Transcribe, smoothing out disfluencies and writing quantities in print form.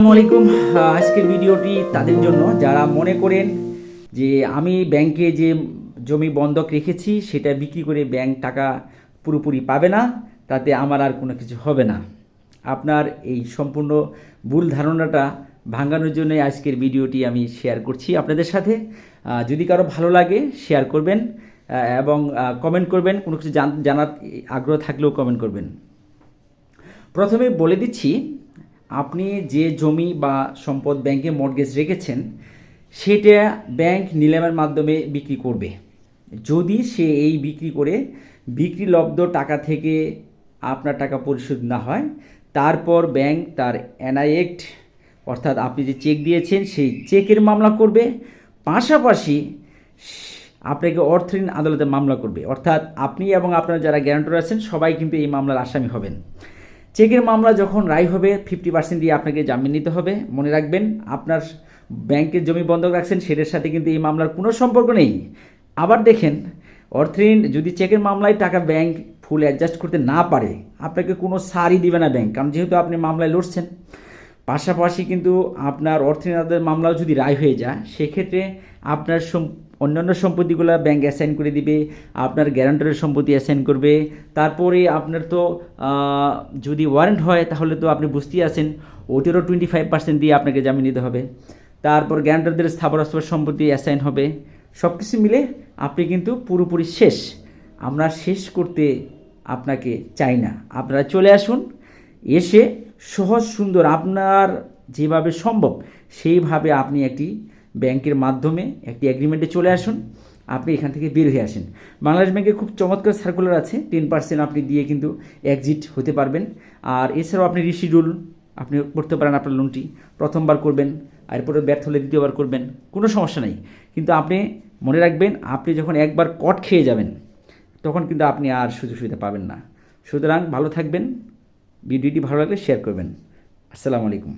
আসসালামু আলাইকুম। আজকের ভিডিওটি তাদের জন্য যারা মনে করেন যে আমি ব্যাংকে যে জমি বন্ধক রেখেছি সেটা বিক্রি করে ব্যাংক টাকা পুরোপুরি পাবে না, তাতে আমার আর কোনো কিছু হবে না। আপনার এই সম্পূর্ণ ভুল ধারণাটা ভাঙানোর জন্য আজকের ভিডিওটি আমি শেয়ার করছি আপনাদের সাথে। যদি কারো ভালো লাগে শেয়ার করবেন এবং কমেন্ট করবেন, কোনো কিছু জানার আগ্রহ থাকলেও কমেন্ট করবেন। প্রথমে বলে দিচ্ছি, আপনি যে জমি বা সম্পদ ব্যাংকে মর্টগেজ রেখেছেন সেটা ব্যাংক নিলামের মাধ্যমে বিক্রি করবে। যদি সে এই বিক্রি করে বিক্রিলব্ধ টাকা থেকে আপনার টাকা পরিশোধ না হয়, তারপর ব্যাংক তার এনআই অ্যাক্ট অর্থাৎ আপনি যে চেক দিয়েছেন সেই চেকের মামলা করবে, পাশাপাশি আপনাকে অর্থঋণ আদালতে মামলা করবে। অর্থাৎ আপনি এবং আপনার যারা গ্যারান্টর আছেন সবাই কিন্তু এই মামলার আসামি হবেন। চেকের মামলা যখন রায় হবে 50% দিয়ে আপনাকে জামিন নিতে হবে। মনে রাখবেন, আপনার ব্যাংকের জমি বন্ধক রাখছেন সেটার সাথে কিন্তু এই মামলার কোনো সম্পর্ক নেই। আবার দেখেন, অর্থঋণ যদি চেকের মামলায় টাকা ব্যাংক ফুল অ্যাডজাস্ট করতে না পারে, আপনাকে কোনো ছাড়ই দিবে না ব্যাংক, কারণ যেহেতু আপনি মামলায় লড়ছেন। পাশাপাশি কিন্তু আপনার অর্থঋণ আদালতের মামলাও যদি রায় হয়ে যায়, সেক্ষেত্রে আপনার অন্যান্য সম্পত্তিগুলো ব্যাংক অ্যাসাইন করে দিবে, আপনার গ্যারান্টরের সম্পত্তি অ্যাসাইন করবে। তারপরে আপনার তো যদি ওয়ারেন্ট হয় তাহলে তো আপনি বুঝতেই আছেন ওইটারও 25% দিয়ে আপনাকে জামিন নিতে হবে। তারপর গ্যারান্টরদের স্থাবর অস্থাবর সম্পত্তি অ্যাসাইন হবে। সব কিছু মিলে আপনি কিন্তু পুরোপুরি শেষ। আমরা শেষ করতে আপনাকে চাই না। আপনারা চলে আসুন, এসে সহজ সুন্দর আপনার যেভাবে সম্ভব সেইভাবে আপনি একটি ব্যাংকের মাধ্যমে একটি এগ্রিমেন্টে চলে আসুন। আপনি এখান থেকে বের হয়ে আসেন। বাংলাদেশ ব্যাংকে খুব চমৎকার সার্কুলার আছে, 10% আপনি দিয়ে কিন্তু এক্সিট হতে পারবেন। আর এছাড়াও আপনি রিশিডিউল আপনি করতে পারেন। আপনার লোনটি প্রথমবার করবেন, এরপরে ব্যর্থ হলে দ্বিতীয়বার করবেন, কোনো সমস্যা নেই। কিন্তু আপনি মনে রাখবেন, আপনি যখন একবার কট খেয়ে যাবেন তখন কিন্তু আপনি আর সুযোগ সুবিধা পাবেন না। সুতরাং ভালো থাকবেন। ভিডিওটি ভালো লাগলে শেয়ার করবেন। আসসালামু আলাইকুম।